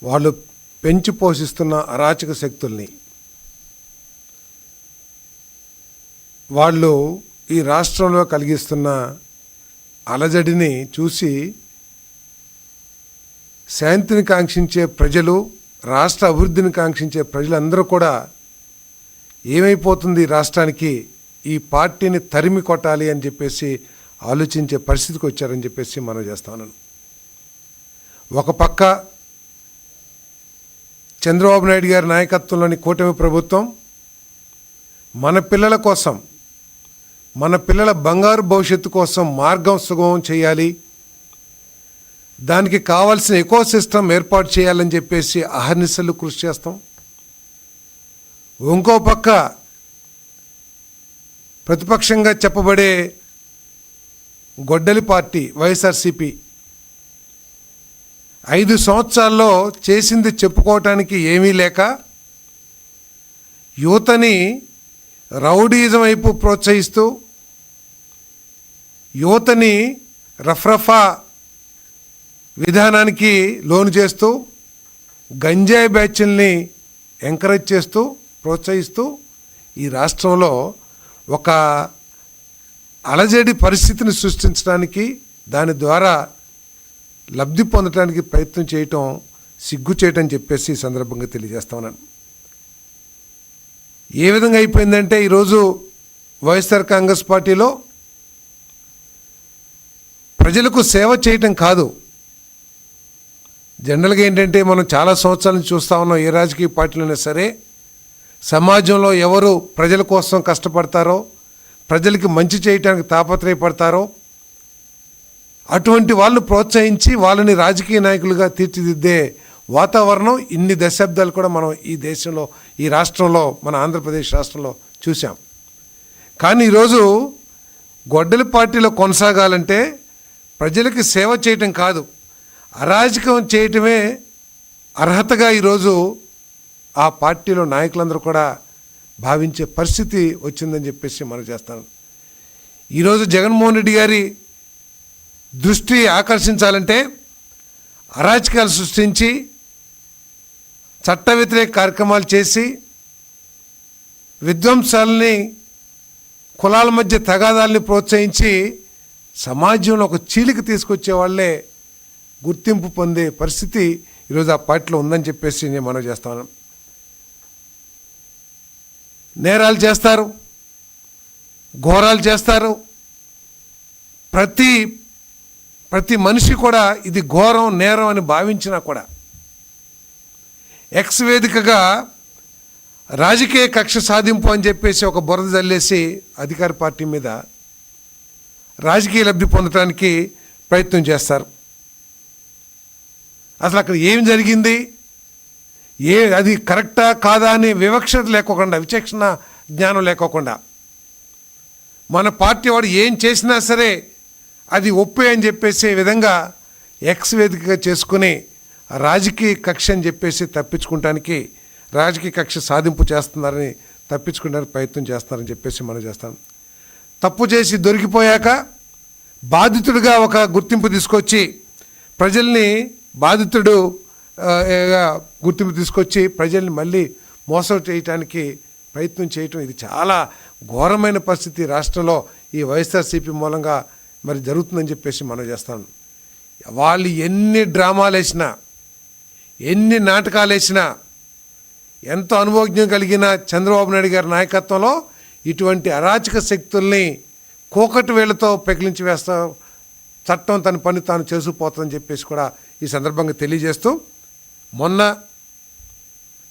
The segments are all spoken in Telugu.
వాళ్ళు పెంచి పోషిస్తున్న అరాచక శక్తుల్ని వాళ్ళు ఈ రాష్ట్రంలో కలిగిస్తున్న అలజడిని చూసి శాంతిని కాంక్షించే ప్రజలు, రాష్ట్ర అభివృద్ధిని కాంక్షించే ప్రజలందరూ కూడా ఏమైపోతుంది రాష్ట్రానికి, ఈ పార్టీని తరిమి కొట్టాలి అని చెప్పేసి ఆలోచించే పరిస్థితికి వచ్చారని చెప్పేసి మనం చేస్తాను. ఒక పక్క చంద్రబాబు నాయుడు గారి నాయకత్వంలోని కూటమి ప్రభుత్వం మన పిల్లల కోసం, మన పిల్లల బంగారు భవిష్యత్తు కోసం మార్గం సుగమం చేయాలి, దానికి కావాల్సిన ఎకో సిస్టమ్ ఏర్పాటు చేయాలని చెప్పేసి అహర్నిశలు కృషి చేస్తాం. ఇంకో పక్క ప్రతిపక్షంగా చెప్పబడే గొడ్డలి పార్టీ వైఎస్ఆర్సీపీ 5 సంవత్సరాల్లో చేసింది చెప్పుకోవటానికి ఏమీ లేక యువతని రౌడీజం వైపు ప్రోత్సహిస్తూ, యువతని రఫ్రఫా విధానానికి లోను చేస్తూ, గంజాయి బ్యాచ్ల్ని ఎంకరేజ్ చేస్తూ, ప్రోత్సహిస్తూ ఈ రాష్ట్రంలో ఒక అలజడి పరిస్థితిని సృష్టించడానికి, దాని ద్వారా లబ్ధి పొందడానికి ప్రయత్నం చేయటం సిగ్గు చేయటం చెప్పేసి ఈ సందర్భంగా తెలియజేస్తా ఉన్నాను. ఏ విధంగా అయిపోయిందంటే ఈరోజు వైఎస్ఆర్ కాంగ్రెస్ పార్టీలో ప్రజలకు సేవ చేయటం కాదు. జనరల్గా ఏంటంటే మనం చాలా సంవత్సరాల నుంచి చూస్తూ ఉన్నాం, ఏ రాజకీయ పార్టీలైనా సరే సమాజంలో ఎవరు ప్రజల కోసం కష్టపడతారో, ప్రజలకి మంచి చేయటానికి తాపత్రయపడతారో అటువంటి వాళ్ళని ప్రోత్సహించి వాళ్ళని రాజకీయ నాయకులుగా తీర్చిదిద్దే వాతావరణం ఇన్ని దశాబ్దాలు కూడా మనం ఈ దేశంలో, ఈ రాష్ట్రంలో, మన ఆంధ్రప్రదేశ్ రాష్ట్రంలో చూసాం. కానీ ఈరోజు గొడ్డలి పార్టీలో కొనసాగాలంటే ప్రజలకి సేవ చేయటం కాదు, అరాజకం చేయటమే అర్హతగా ఈరోజు ఆ పార్టీలో నాయకులందరూ కూడా భావించే పరిస్థితి వచ్చిందని చెప్పేసి మనం చేస్తాను. ఈరోజు జగన్మోహన్ రెడ్డి గారి దృష్టి ఆకర్షించాలంటే అరాచకాలు సృష్టించి, చట్ట వ్యతిరేక కార్యక్రమాలు చేసి, విధ్వంసాలని, కులాల మధ్య తగాదాలని ప్రోత్సహించి సమాజంలో ఒక చీలిక తీసుకొచ్చే వాళ్ళే గుర్తింపు పొందే పరిస్థితి ఈరోజు ఆ పార్టీలో ఉందని చెప్పేసి నేను మనవి చేస్తాను. నేరాలు చేస్తారు, ఘోరాలు చేస్తారు. ప్రతి మనిషి కూడా ఇది ఘోరం, నేరం అని భావించినా కూడా ఎక్స్ వేదికగా రాజకీయ కక్ష సాధింపు అని చెప్పేసి ఒక బురద జల్లేసి అధికార పార్టీ మీద రాజకీయ లబ్ధి పొందడానికి ప్రయత్నం చేస్తారు. అసలు అక్కడ ఏం జరిగింది, అది కరెక్టా కాదా అనే వివక్షత లేకోకుండా, విచక్షణ జ్ఞానం లేకోకుండా, మన పార్టీ వాడు ఏం చేసినా సరే అది ఒప్పే అని చెప్పేసే విధంగా ఎక్స్ వేదికగా చేసుకుని రాజకీయ కక్ష అని చెప్పేసి తప్పించుకోవటానికి, రాజకీయ కక్ష సాధింపు చేస్తున్నారని తప్పించుకోవడానికి ప్రయత్నం చేస్తున్నారని చెప్పేసి మనం చేస్తాం. తప్పు చేసి దొరికిపోయాక బాధితుడిగా ఒక గుర్తింపు తీసుకొచ్చి ప్రజల్ని బాధితుడు గుర్తింపు తీసుకొచ్చి ప్రజల్ని మళ్ళీ మోసం చేయటానికి ప్రయత్నం చేయటం, ఇది చాలా ఘోరమైన పరిస్థితి రాష్ట్రంలో ఈ వైఎస్ఆర్సీపీ మూలంగా మరి జరుగుతుందని చెప్పేసి మనం చేస్తాం. వాళ్ళు ఎన్ని డ్రామాలు వేసినా, ఎన్ని నాటకాలు వేసినా, ఎంతో అనుభవజ్ఞం కలిగిన చంద్రబాబు నాయుడు గారి నాయకత్వంలో ఇటువంటి అరాచక శక్తుల్ని కోకటి వేళ్లతో పెకిలించి వేస్తా, చట్టం తన పని తాను చేసుకుపోతుందని చెప్పేసి కూడా ఈ సందర్భంగా తెలియజేస్తూ, మొన్న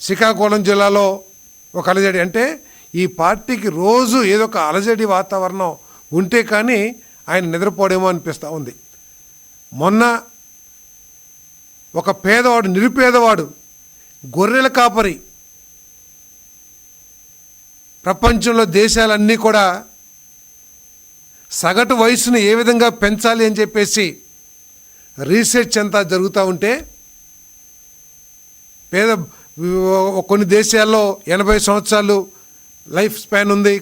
శ్రీకాకుళం జిల్లాలో ఒక అలజడి, అంటే ఈ పార్టీకి రోజు ఏదో ఒక అలజడి వాతావరణం ఉంటే కానీ ఆయన నిద్రపోడేమో అనిపిస్తూ ఉంది. మొన్న ఒక పేదవాడు, నిరుపేదవాడు, గొర్రెల కాపరి, ప్రపంచంలో దేశాలన్నీ కూడా సగటు వయసును ఏ విధంగా పెంచాలి అని చెప్పేసి రీసెర్చ్ అంతా జరుగుతూ ఉంటే, కొన్ని దేశాల్లో 80 సంవత్సరాలు లైఫ్ స్పాన్ ఉంది,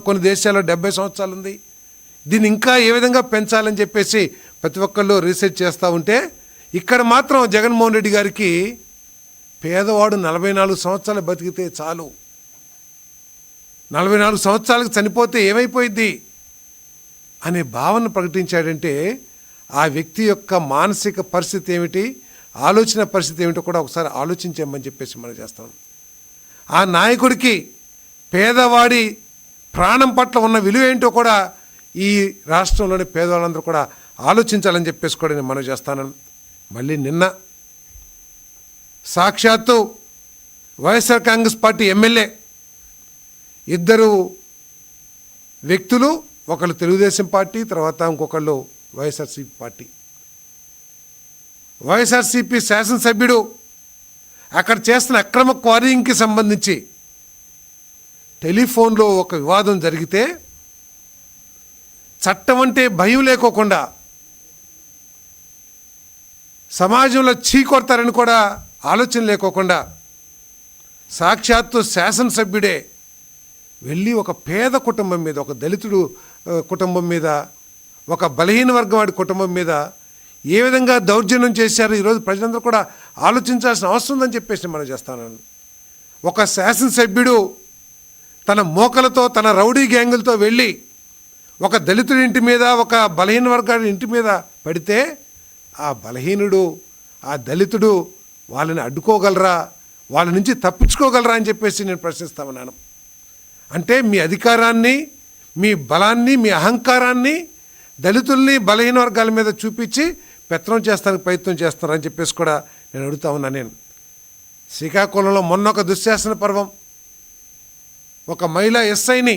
కొన్ని దేశాల్లో 70 సంవత్సరాలు ఉంది. దీన్ని ఇంకా ఏ విధంగా పెంచాలని చెప్పేసి ప్రతి ఒక్కళ్ళు రీసెర్చ్ చేస్తూ ఉంటే, ఇక్కడ మాత్రం జగన్మోహన్ రెడ్డి గారికి పేదవాడు 44 సంవత్సరాలు బతికితే చాలు, 44 సంవత్సరాలకు చనిపోతే ఏమైపోయింది అనే భావన ప్రకటించాడంటే ఆ వ్యక్తి యొక్క మానసిక పరిస్థితి ఏమిటి, ఆలోచన పరిస్థితి ఏమిటో కూడా ఒకసారి ఆలోచించామని చెప్పేసి మనం చేస్తాం. ఆ నాయకుడికి పేదవాడి ప్రాణం పట్ల ఉన్న విలువ ఏంటో కూడా ఈ రాష్ట్రంలోని పేదవాళ్ళందరూ కూడా ఆలోచించాలని చెప్పేసి కూడా నేను మనం చేస్తాను. మళ్ళీ నిన్న సాక్షాత్తు వైఎస్ఆర్ కాంగ్రెస్ పార్టీ ఎమ్మెల్యే ఇద్దరు వ్యక్తులు, ఒకళ్ళు తెలుగుదేశం పార్టీ, తర్వాత ఇంకొకళ్ళు వైఎస్ఆర్సీపీ పార్టీ. వైఎస్ఆర్సీపీ శాసనసభ్యుడు అక్కడ చేస్తున్న అక్రమ క్వారీయింగ్కి సంబంధించి టెలిఫోన్లో ఒక వివాదం జరిగితే చట్టం అంటే భయం లేకోకుండా సమాజంలో చీకొడతారని కూడా ఆలోచన లేకోకుండా సాక్షాత్తు శాసనసభ్యుడే వెళ్ళి ఒక పేద కుటుంబం మీద, ఒక దళితుడు కుటుంబం మీద, ఒక బలహీన వర్గం వాడి కుటుంబం మీద ఏ విధంగా దౌర్జన్యం చేశారు ఈరోజు ప్రజలందరూ కూడా ఆలోచించాల్సిన అవసరం ఉందని చెప్పేసి మనం చేస్తాను. ఒక శాసనసభ్యుడు తన మోకలతో, తన రౌడీ గ్యాంగులతో వెళ్ళి ఒక దళితుడి ఇంటి మీద, ఒక బలహీన వర్గాడి ఇంటి మీద పడితే ఆ బలహీనుడు, ఆ దళితుడు వాళ్ళని అడ్డుకోగలరా, వాళ్ళ నుంచి తప్పించుకోగలరా అని చెప్పేసి నేను ప్రశ్నిస్తా ఉన్నాను. అంటే మీ అధికారాన్ని, మీ బలాన్ని, మీ అహంకారాన్ని దళితుల్ని, బలహీన వర్గాల మీద చూపించి పెత్తనం చేస్తానికి ప్రయత్నం చేస్తున్నారని చెప్పేసి కూడా నేను అడుగుతా ఉన్నాను. నేను శ్రీకాకుళంలో మొన్న ఒక దుశ్శాసన పర్వం, ఒక మహిళా ఎస్ఐని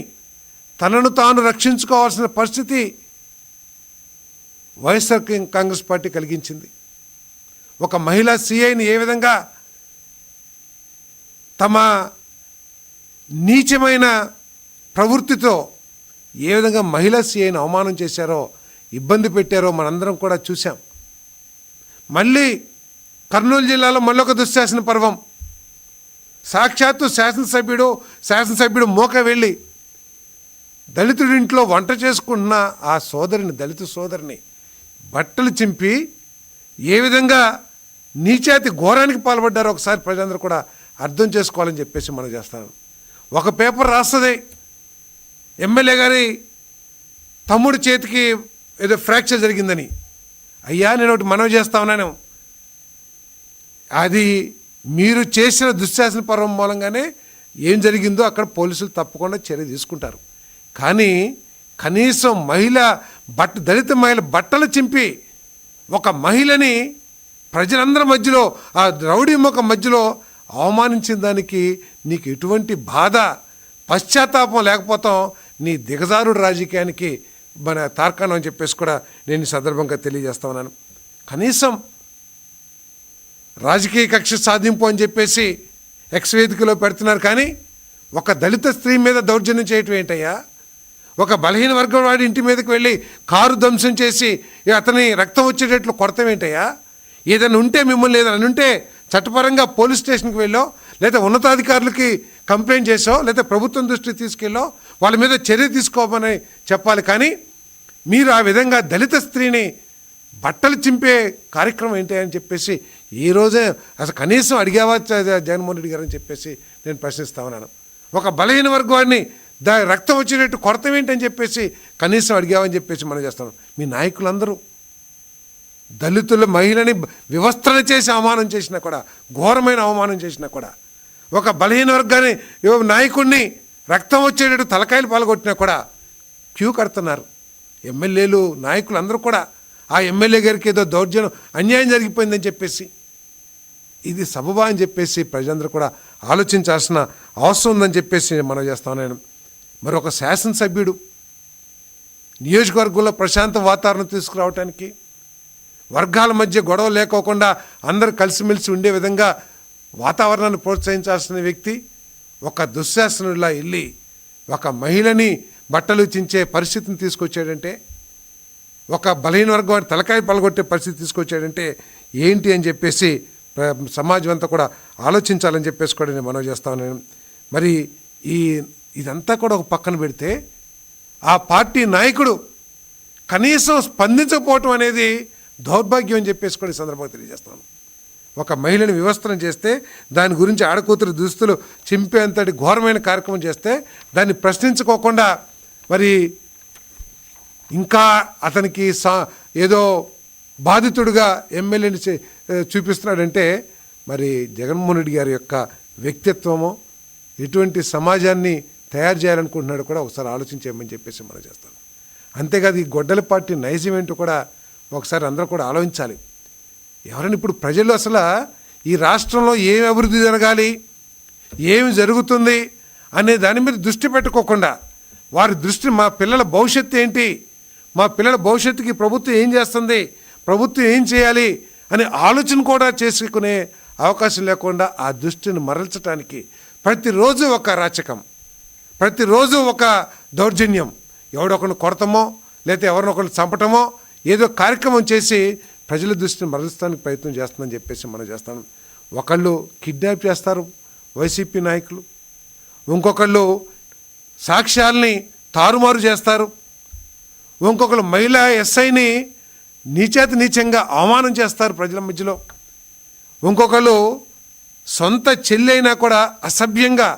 తనను తాను రక్షించుకోవాల్సిన పరిస్థితి వైఎస్ఆర్ కాంగ్రెస్ పార్టీ కలిగించింది. ఒక మహిళా సిఐని ఏ విధంగా తమ నీచమైన ప్రవృత్తితో ఏ విధంగా మహిళా సిఐని అవమానం చేశారో, ఇబ్బంది పెట్టారో మనందరం కూడా చూసాం. మళ్ళీ కర్నూలు జిల్లాలో మళ్ళొక దుశ్శాసన పర్వం. సాక్షాత్తు శాసనసభ్యుడు మోక వెళ్ళి దళితుడింట్లో వంట చేసుకుంటున్న ఆ సోదరిని, దళిత సోదరిని బట్టలు చింపి ఏ విధంగా నీచాతి ఘోరానికి పాల్పడ్డారో ఒకసారి ప్రజలందరూ కూడా అర్థం చేసుకోవాలని చెప్పేసి మనం చేస్తాను. ఒక పేపర్ రాస్తుంది ఎమ్మెల్యే గారి తమ్ముడి చేతికి ఏదో ఫ్రాక్చర్ జరిగిందని. అయ్యా, నేను ఒకటి మనవి చేస్తా ఉన్నాను, అది మీరు చేసిన దుశ్శాసన పర్వం మూలంగానే ఏం జరిగిందో అక్కడ పోలీసులు తప్పకుండా చర్య తీసుకుంటారు. కానీ కనీసం దళిత మహిళ బట్టలు చింపి ఒక మహిళని ప్రజలందరి మధ్యలో, ఆ రౌడీ ముఖం మధ్యలో అవమానించిన దానికి నీకు ఎటువంటి బాధ, పశ్చాత్తాపం లేకపోతాం నీ దిగజారుడు రాజకీయానికి మన తార్కాణం అని చెప్పేసి కూడా నేను ఈ సందర్భంగా తెలియజేస్తా ఉన్నాను. కనీసం రాజకీయ కక్ష సాధింపు అని చెప్పేసి ఎక్స్ వేదికలో పెడుతున్నారు, కానీ ఒక దళిత స్త్రీ మీద దౌర్జన్యం చేయటం ఏంటయ్యా? ఒక బలహీన వర్గం వాడి ఇంటి మీదకి వెళ్ళి కారు ధ్వంసం చేసి అతని రక్తం వచ్చేటట్లు కొడతాం ఏంటయ్యా? ఏదైనా ఉంటే, మిమ్మల్ని ఏదైనా ఉంటే చట్టపరంగా పోలీస్ స్టేషన్కి వెళ్ళో, లేదా ఉన్నతాధికారులకి కంప్లైంట్ చేసో, లేదా ప్రభుత్వం దృష్టికి తీసుకెళ్ళో వాళ్ళ మీద చర్య తీసుకోమని చెప్పాలి. కానీ మీరు ఆ విధంగా దళిత స్త్రీని బట్టలు చింపే కార్యక్రమం ఏంటి అని చెప్పేసి ఈ రోజే అసలు కనీసం అడిగావా జగన్మోహన్ రెడ్డి గారు అని చెప్పేసి నేను ప్రశ్నిస్తా ఉన్నాను. ఒక బలహీన వర్గాన్ని రక్తం వచ్చేటట్టు కొరత ఏంటని చెప్పేసి కనీసం అడిగావని చెప్పేసి మనం చేస్తాం. మీ నాయకులందరూ దళితుల మహిళని వివస్త్రణ చేసి అవమానం చేసినా కూడా, ఘోరమైన అవమానం చేసినా కూడా, ఒక బలహీన వర్గాన్ని నాయకుడిని రక్తం వచ్చేటట్టు తలకాయలు పాల్గొట్టినా కూడా క్యూ కడుతున్నారు ఎమ్మెల్యేలు, నాయకులు అందరూ కూడా. ఆ ఎమ్మెల్యే గారికి ఏదో దౌర్జన్యం, అన్యాయం జరిగిపోయిందని చెప్పేసి ఇది సబబా అని చెప్పేసి ప్రజలందరూ కూడా ఆలోచించాల్సిన అవసరం ఉందని చెప్పేసి మనం చేస్తాం. నేను మరి ఒక శాసనసభ్యుడు నియోజకవర్గంలో ప్రశాంత వాతావరణం తీసుకురావడానికి, వర్గాల మధ్య గొడవ లేకోకుండా అందరూ కలిసిమెలిసి ఉండే విధంగా వాతావరణాన్ని ప్రోత్సహించాల్సిన వ్యక్తి ఒక దుశ్శాసనుడిలా వెళ్ళి ఒక మహిళని బట్టలు చించే పరిస్థితిని తీసుకొచ్చాడంటే, ఒక బలహీన వర్గం తలకాయ పలగొట్టే పరిస్థితి తీసుకొచ్చాడంటే ఏంటి అని చెప్పేసి సమాజం అంతా కూడా ఆలోచించాలని చెప్పేసి కూడా నేను మనవి చేస్తాను. మరి ఇదంతా కూడా ఒక పక్కన పెడితే ఆ పార్టీ నాయకుడు కనీసం స్పందించకపోవటం అనేది దౌర్భాగ్యం అని చెప్పేసి కూడా ఈ సందర్భంగా తెలియజేస్తాను. ఒక మహిళని వివస్త్రం చేస్తే, దాని గురించి ఆడకూతురు దుస్తులు చింపేంతటి ఘోరమైన కార్యక్రమం చేస్తే దాన్ని ప్రశ్నించుకోకుండా మరి ఇంకా అతనికి ఏదో బాధితుడుగా ఎమ్మెల్యేని చూపిస్తున్నాడంటే మరి జగన్మోహన్ రెడ్డి గారి యొక్క వ్యక్తిత్వము ఎటువంటి సమాజాన్ని తయారు చేయాలనుకుంటున్నాడో కూడా ఒకసారి ఆలోచించేయమని చెప్పేసి మనం చేస్తాం. అంతేకాదు ఈ గొడ్డల పార్టీ నైజం ఏంటో కూడా ఒకసారి అందరూ కూడా ఆలోచించాలి. ఎవరైనా ఇప్పుడు ప్రజలు అసలు ఈ రాష్ట్రంలో ఏమి అభివృద్ధి జరగాలి, ఏమి జరుగుతుంది అనే దాని మీద దృష్టి పెట్టుకోకుండా వారి దృష్టి మా పిల్లల భవిష్యత్తు ఏంటి, మా పిల్లల భవిష్యత్తుకి ప్రభుత్వం ఏం చేస్తుంది, ప్రభుత్వం ఏం చేయాలి అనే ఆలోచన కూడా చేసుకునే అవకాశం లేకుండా ఆ దృష్టిని మరల్చడానికి ప్రతిరోజు ఒక అరాచకం, ప్రతిరోజు ఒక దౌర్జన్యం, ఎవడొకరిని కొడతామో లేకపోతే ఎవరినొకరిని చంపటమో ఏదో కార్యక్రమం చేసి ప్రజల దృష్టిని మరల్చడానికి ప్రయత్నం చేస్తుందని చెప్పేసి మనం చేస్తాం. ఒకళ్ళు కిడ్నాప్ చేస్తారు వైసీపీ నాయకులు, ఇంకొకళ్ళు సాక్ష్యాల్ని తారుమారు చేస్తారు, ఇంకొకళ్ళు మహిళా ఎస్ఐని నీచంగా అవమానం చేస్తారు ప్రజల మధ్యలో, ఇంకొకళ్ళు సొంత చెల్లైనా కూడా అసభ్యంగా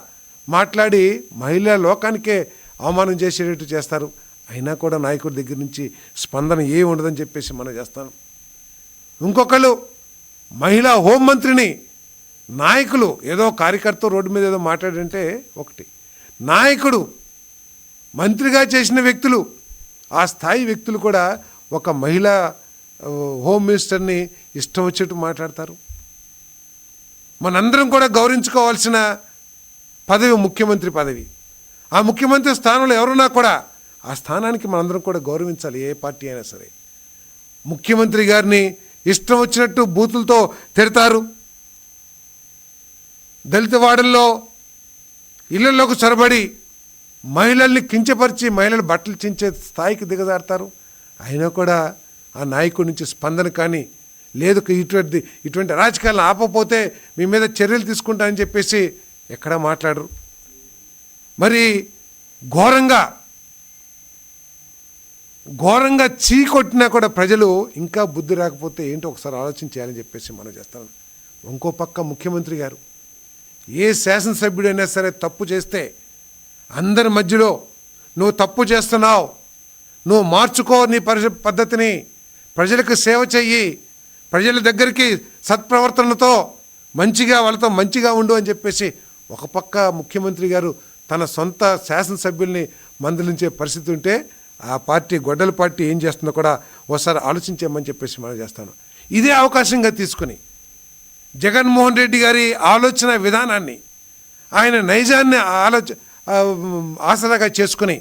మాట్లాడి మహిళా లోకానికే అవమానం చేసేటట్టు చేస్తారు. అయినా కూడా నాయకుడి దగ్గర నుంచి స్పందన ఏమి ఉండదని చెప్పేసి మనం చేస్తాను. ఇంకొకళ్ళు మహిళా హోంమంత్రిని నాయకులు ఏదో కార్యకర్త రోడ్డు మీద ఏదో మాట్లాడంటే ఒకటి, నాయకుడు మంత్రిగా చేసిన వ్యక్తులు ఆ స్థాయి వ్యక్తులు కూడా ఒక మహిళా హోమ్ మినిస్టర్ని ఇష్టం వచ్చేట్టు మాట్లాడతారు. మనందరం కూడా గౌరవించుకోవాల్సిన పదవి ముఖ్యమంత్రి పదవి. ఆ ముఖ్యమంత్రి స్థానంలో ఎవరున్నా కూడా ఆ స్థానానికి మనందరం కూడా గౌరవించాలి, ఏ పార్టీ అయినా సరే. ముఖ్యమంత్రి గారిని ఇష్టం వచ్చినట్టు బూతులతో తిడతారు, దళిత వాడల్లో ఇళ్లలోకి చొరబడి మహిళల్ని కించపరిచి మహిళలు బట్టలు చించే స్థాయికి దిగజారుతారు. అయినా కూడా ఆ నాయకుడి నుంచి స్పందన కానీ లేదు, ఇటువంటి అరాచకాలను ఆపకపోతే మీ మీద చర్యలు తీసుకుంటానని చెప్పేసి ఎక్కడా మాట్లాడరు. మరి ఘోరంగా చీకొట్టినా కూడా ప్రజలు ఇంకా బుద్ధి రాకపోతే ఏంటో ఒకసారి ఆలోచించాలని చెప్పేసి మనం చేస్తాం. ఇంకో పక్క ముఖ్యమంత్రి గారు ఏ శాసనసభ్యుడైనా సరే తప్పు చేస్తే అందరి మధ్యలో నువ్వు తప్పు చేస్తున్నావు, నువ్వు మార్చుకో నీ పద్ధతిని, ప్రజలకు సేవ చెయ్యి, ప్రజల దగ్గరికి సత్ప్రవర్తనతో వాళ్ళతో మంచిగా ఉండు అని చెప్పేసి ఒక పక్క ముఖ్యమంత్రి గారు తన సొంత శాసనసభ్యుల్ని మందలించే పరిస్థితి ఉంటే ఆ పార్టీ గొడ్డల పార్టీ ఏం చేస్తుందో కూడా ఒకసారి ఆలోచించేయమని చెప్పేసి మనం చేస్తాను. ఇదే అవకాశంగా తీసుకుని జగన్మోహన్ రెడ్డి గారి ఆలోచన విధానాన్ని, ఆయన నైజాన్ని ఆసరాగా చేసుకుని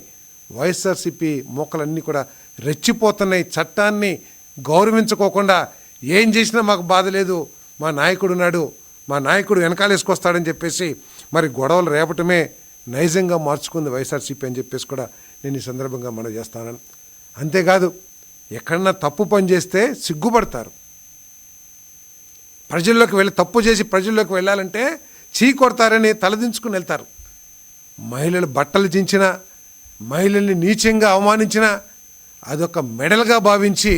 వైఎస్ఆర్సీపీ మోకలన్నీ కూడా రెచ్చిపోతున్నాయి. చట్టాన్ని గౌరవించుకోకుండా ఏం చేసినా మాకు బాధ లేదు, మా నాయకుడు ఉన్నాడు, మా నాయకుడు వెనకాలేసుకొస్తాడని చెప్పేసి మరి గొడవలు రేపటమే నైజంగా మార్చుకుంది వైఎస్ఆర్సీపీ అని చెప్పేసి కూడా నేను ఈ సందర్భంగా మనం చేస్తాను. అంతేకాదు ఎక్కడన్నా తప్పు పని చేస్తే సిగ్గుపడతారు. తప్పు చేసి ప్రజల్లోకి వెళ్ళాలంటే కొడతారని తలదించుకుని వెళ్తారు. మహిళలు బట్టలు చించిన, మహిళల్ని నీచంగా అవమానించిన అదొక మెడల్గా భావించి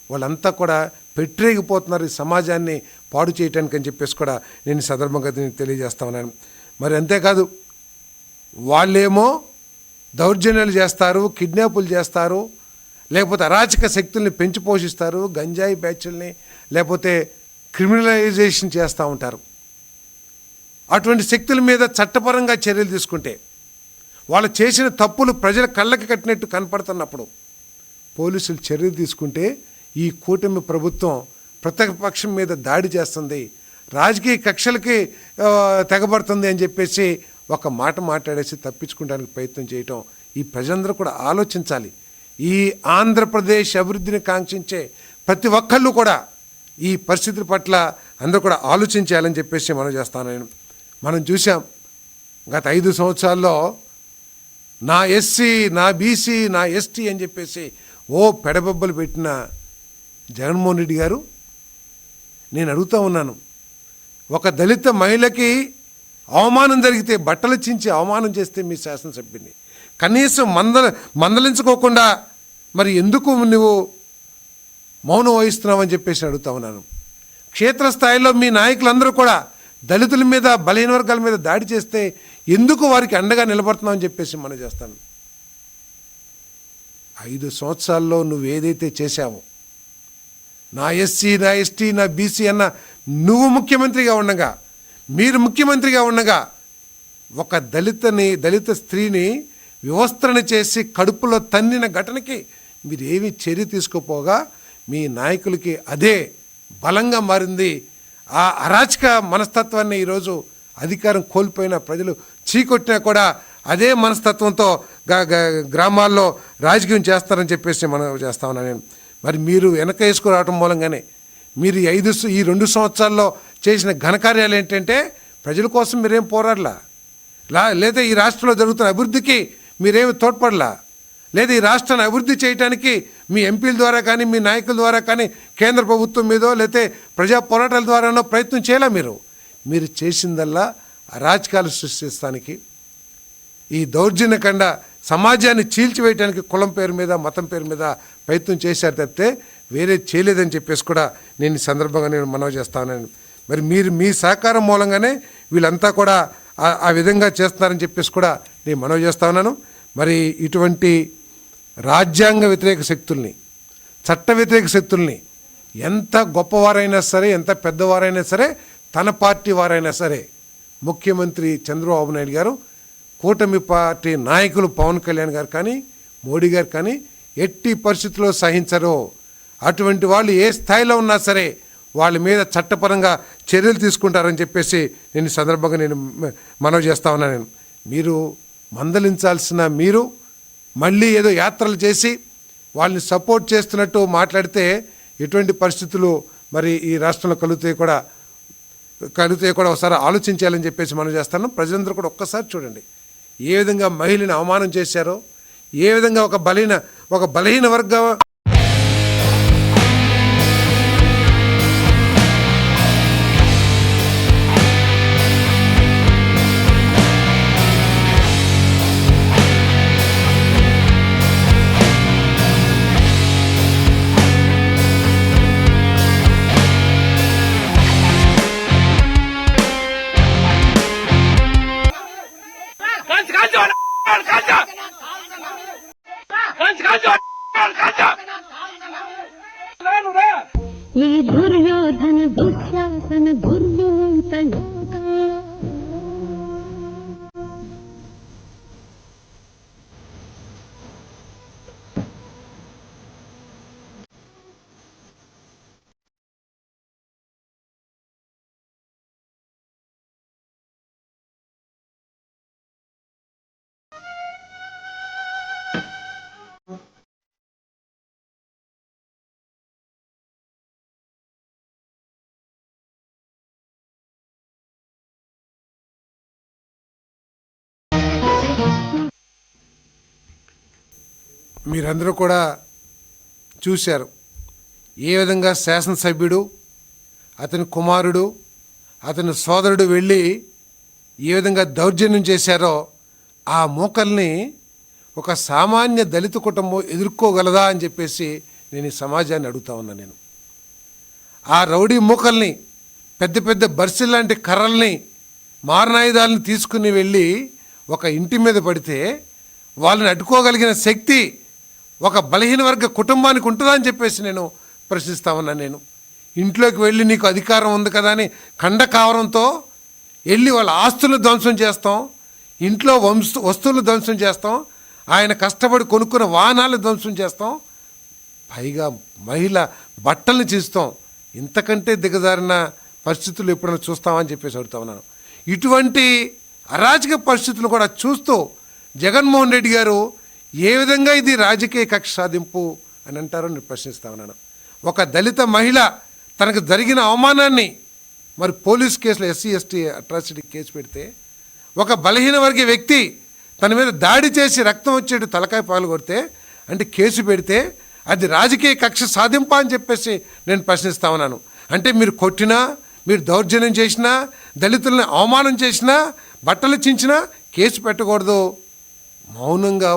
వాళ్ళంతా కూడా పెట్టరేగిపోతున్నారు ఈ సమాజాన్ని పాడు చేయటానికి అని చెప్పేసి కూడా నేను ఈ సందర్భంగా తెలియజేస్తా ఉన్నాను. మరి అంతేకాదు వాళ్ళేమో దౌర్జన్యాలు చేస్తారు, కిడ్నాపులు చేస్తారు, లేకపోతే అరాచక శక్తుల్ని పెంచి పోషిస్తారు, గంజాయి బ్యాచ్ల్ని లేకపోతే క్రిమినలైజేషన్ చేస్తూ ఉంటారు. అటువంటి శక్తుల మీద చట్టపరంగా చర్యలు తీసుకుంటే, వాళ్ళు చేసిన తప్పులు ప్రజల కళ్ళకి కట్టినట్టు కనపడుతున్నప్పుడు పోలీసులు చర్యలు తీసుకుంటే ఈ కూటమి ప్రభుత్వం ప్రతిపక్షం మీద దాడి చేస్తుంది, రాజకీయ కక్షలకి తెగబడుతుంది అని చెప్పేసి ఒక మాట మాట్లాడేసి తప్పించుకోవడానికి ప్రయత్నం చేయటం ఈ ప్రజలందరూ కూడా ఆలోచించాలి. ఈ ఆంధ్రప్రదేశ్ అభివృద్ధిని కాంక్షించే ప్రతి ఒక్కళ్ళు కూడా ఈ పరిస్థితుల పట్ల అందరూ కూడా ఆలోచించాలని చెప్పేసి మనం చేస్తాను. మనం చూసాం గత 5 సంవత్సరాల్లో నా ఎస్సీ, నా బీసీ, నా ఎస్టీ అని చెప్పేసి పెడబొబ్బలు పెట్టిన జగన్మోహన్ రెడ్డి గారు, నేను అడుగుతూ ఉన్నాను, ఒక దళిత మహిళకి అవమానం జరిగితే బట్టలు చించి అవమానం చేస్తే మీ శాసనసభ్యుని కనీసం మందలించుకోకుండా మరి ఎందుకు నువ్వు మౌనం వహిస్తున్నావు అని చెప్పేసి అడుగుతా ఉన్నాను. క్షేత్రస్థాయిలో మీ నాయకులందరూ కూడా దళితుల మీద బలహీన వర్గాల మీద దాడి చేస్తే ఎందుకు వారికి అండగా నిలబడుతున్నామని చెప్పేసి మనం చేస్తాను. 5 సంవత్సరాల్లో నువ్వు ఏదైతే చేశావో, నా ఎస్సీ, నా ఎస్టీ, నా బీసీ అన్న నువ్వు ముఖ్యమంత్రిగా ఉండగా, మీరు ముఖ్యమంత్రిగా ఉండగా ఒక దళిత స్త్రీని వివస్త్రణ చేసి కడుపులో తన్నిన ఘటనకి మీరు ఏమీ చర్య తీసుకోపోగా మీ నాయకులకి అదే బలంగా మారింది. ఆ అరాచక మనస్తత్వాన్ని ఈరోజు అధికారం కోల్పోయిన ప్రజలు చీకొట్టినా కూడా అదే మనస్తత్వంతో గ్రామాల్లో రాజకీయం చేస్తారని చెప్పేసి మనం చేస్తా ఉన్నాను నేను. మరి మీరు వెనక వేసుకురావటం మూలంగానే మీరు ఈ 2 సంవత్సరాల్లో చేసిన ఘనకార్యాలు ఏంటంటే ప్రజల కోసం మీరేం పోరాడలా, లేదా ఈ రాష్ట్రంలో జరుగుతున్న అభివృద్ధికి మీరేమి తోడ్పడలా, లేదా ఈ రాష్ట్రాన్ని అభివృద్ధి చేయడానికి మీ ఎంపీల ద్వారా కానీ మీ నాయకుల ద్వారా కానీ కేంద్ర ప్రభుత్వం మీదో లేకపోతే ప్రజా పోరాటాల ద్వారానో ప్రయత్నం చేయాలా. మీరు చేసిందల్లా అరాచకాలు సృష్టిస్తానికి, ఈ దౌర్జన్యకండ సమాజాన్ని చీల్చివేయడానికి కులం పేరు మీద మతం పేరు మీద ప్రయత్నం చేశారు తప్పితే వేరే చేయలేదని చెప్పేసి కూడా నేను ఈ సందర్భంగా నేను మనవి చేస్తాను. మరి మీరు మీ సహకారం మూలంగానే వీళ్ళంతా కూడా ఆ విధంగా చేస్తున్నారని చెప్పేసి కూడా నేను మనవి చేస్తా ఉన్నాను. మరి ఇటువంటి రాజ్యాంగ వ్యతిరేక శక్తుల్ని, చట్ట వ్యతిరేక శక్తుల్ని ఎంత గొప్పవారైనా సరే, ఎంత పెద్దవారైనా సరే, తన పార్టీ వారైనా సరే, ముఖ్యమంత్రి చంద్రబాబు నాయుడు గారు, కూటమి పార్టీ నాయకులు పవన్ కళ్యాణ్ గారు కానీ మోడీ గారు కానీ ఎట్టి పరిస్థితుల్లో సహించరు. అటువంటి వాళ్ళు ఏ స్థాయిలో ఉన్నా సరే వాళ్ళ మీద చట్టపరంగా చర్యలు తీసుకుంటారని చెప్పేసి నేను ఈ సందర్భంగా నేను మనవి చేస్తా ఉన్నాను. మీరు మందలించాల్సిన మీరు మళ్ళీ ఏదో యాత్రలు చేసి వాళ్ళని సపోర్ట్ చేస్తున్నట్టు మాట్లాడితే ఎటువంటి పరిస్థితులు మరి ఈ రాష్ట్రంలో కలుగుతాయి కూడా ఒకసారి ఆలోచించాలని చెప్పేసి మనం చేస్తాను. ప్రజలందరూ కూడా ఒక్కసారి చూడండి ఏ విధంగా మహిళని అవమానం చేశారో, ఏ విధంగా ఒక బలహీన వర్గం ఈ దుర్యోధన దుశ్శాసన దుర్యోధన మీరందరూ కూడా చూశారు ఏ విధంగా శాసనసభ్యుడు, అతని కుమారుడు, అతని సోదరుడు వెళ్ళి ఏ విధంగా దౌర్జన్యం చేశారో ఆ మూకల్ని ఒక సామాన్య దళిత కుటుంబం ఎదుర్కోగలదా అని చెప్పేసి నేను ఈ సమాజాన్ని అడుగుతా ఉన్నా. నేను ఆ రౌడీ మూకల్ని, పెద్ద పెద్ద బర్సిల్ లాంటి కర్రల్ని, మారణాయుధాలను తీసుకుని వెళ్ళి ఒక ఇంటి మీద పడితే వాళ్ళని అడ్డుకోగలిగిన శక్తి ఒక బలహీన వర్గ కుటుంబానికి ఉంటుందా అని చెప్పేసి నేను ప్రశ్నిస్తా ఉన్నాను. నేను ఇంట్లోకి వెళ్ళి నీకు అధికారం ఉంది కదా అని ఖండకావరంతో వెళ్ళి వాళ్ళ ఆస్తులను ధ్వంసం చేస్తాం, ఇంట్లో వస్తువులు ధ్వంసం చేస్తాం, ఆయన కష్టపడి కొనుక్కున్న వాహనాలు ధ్వంసం చేస్తాం, పైగా మహిళ బట్టల్ని చీస్తాం. ఇంతకంటే దిగజారిన పరిస్థితులు ఎప్పుడైనా చూస్తామని చెప్పేసి అడుగుతా ఉన్నాను. ఇటువంటి అరాజక పరిస్థితులు కూడా చూస్తూ జగన్మోహన్ రెడ్డి గారు ఏ విధంగా ఇది రాజకీయ కక్ష సాధింపు అని అంటారో నేను ప్రశ్నిస్తా ఉన్నాను. ఒక దళిత మహిళ తనకు జరిగిన అవమానాన్ని మరి పోలీస్ కేసులో ఎస్సీ ఎస్టీ అట్రాసిటీ కేసు పెడితే, ఒక బలహీన వర్గ వ్యక్తి తన మీద దాడి చేసి రక్తం వచ్చేటు తలకాయ పాలు కొడితే అంటే కేసు పెడితే అది రాజకీయ కక్ష సాధింపా అని చెప్పేసి నేను ప్రశ్నిస్తా ఉన్నాను. అంటే మీరు కొట్టినా, మీరు దౌర్జన్యం చేసినా, దళితులను అవమానం చేసినా, బట్టలు చించినా కేసు పెట్టకూడదు, మౌనంగా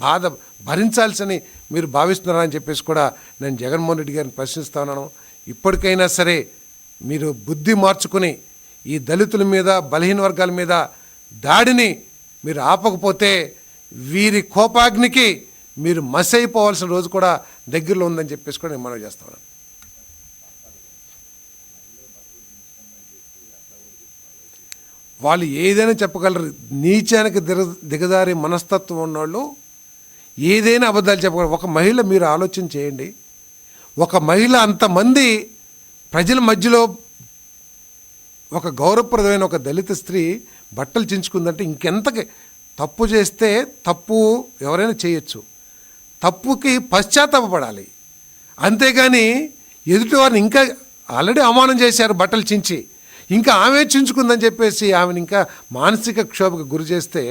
బాధ భరించాల్సని మీరు భావిస్తున్నారని చెప్పేసి కూడా నేను జగన్మోహన్ రెడ్డి గారిని ప్రశ్నిస్తా ఉన్నాను. ఇప్పటికైనా సరే మీరు బుద్ధి మార్చుకుని ఈ దళితుల మీద బలహీన వర్గాల మీద దాడిని మీరు ఆపకపోతే వీరి కోపాగ్నికి మీరు మసైపోవాల్సిన రోజు కూడా దగ్గరలో ఉందని చెప్పేసి కూడా నేను మనవి చేస్తాను. వాళ్ళు ఏదైనా చెప్పగలరు. నీచానికి దిగజారి మనస్తత్వం ఉన్నోళ్ళు ఏదైనా అబద్ధాలు చెప్పగలరు. ఒక మహిళ, మీరు ఆలోచన చేయండి, ఒక మహిళ అంతమంది ప్రజల మధ్యలో ఒక గౌరవప్రదమైన ఒక దళిత స్త్రీ బట్టలు చించుకుందంటే ఇంకెంతకి తప్పు చేస్తే, తప్పు ఎవరైనా చేయొచ్చు, తప్పుకి పశ్చాత్తాపపడాలి. అంతేగాని ఎదుటివారిని ఇంకా ఆల్రెడీ అవమానం చేశారు బట్టలు చించి, ఇంకా ఆమె చించుకుందని చెప్పేసి ఆమెను ఇంకా మానసిక క్షోభకు గురి చేస్తే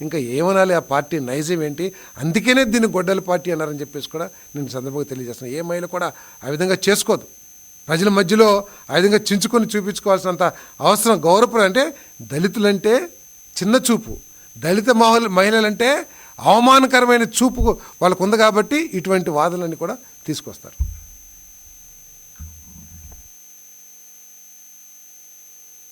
ఇంకా ఏమనాలి ఆ పార్టీ నైజం ఏంటి? అందుకనే దీన్ని గొడ్డల పార్టీ అన్నారని చెప్పేసి కూడా నేను సందర్భంగా తెలియజేస్తున్నాను. ఏ మహిళ కూడా ఆ విధంగా చేసుకోదు. ప్రజల మధ్యలో ఆ విధంగా చించుకొని చూపించుకోవాల్సినంత అవసరం గౌరవప్రదం. అంటే దళితులంటే చిన్న చూపు, దళిత మహిళలంటే అవమానకరమైన చూపు వాళ్ళకు ఉంది కాబట్టి ఇటువంటి వాదనలన్నీ కూడా తీసుకొస్తారు.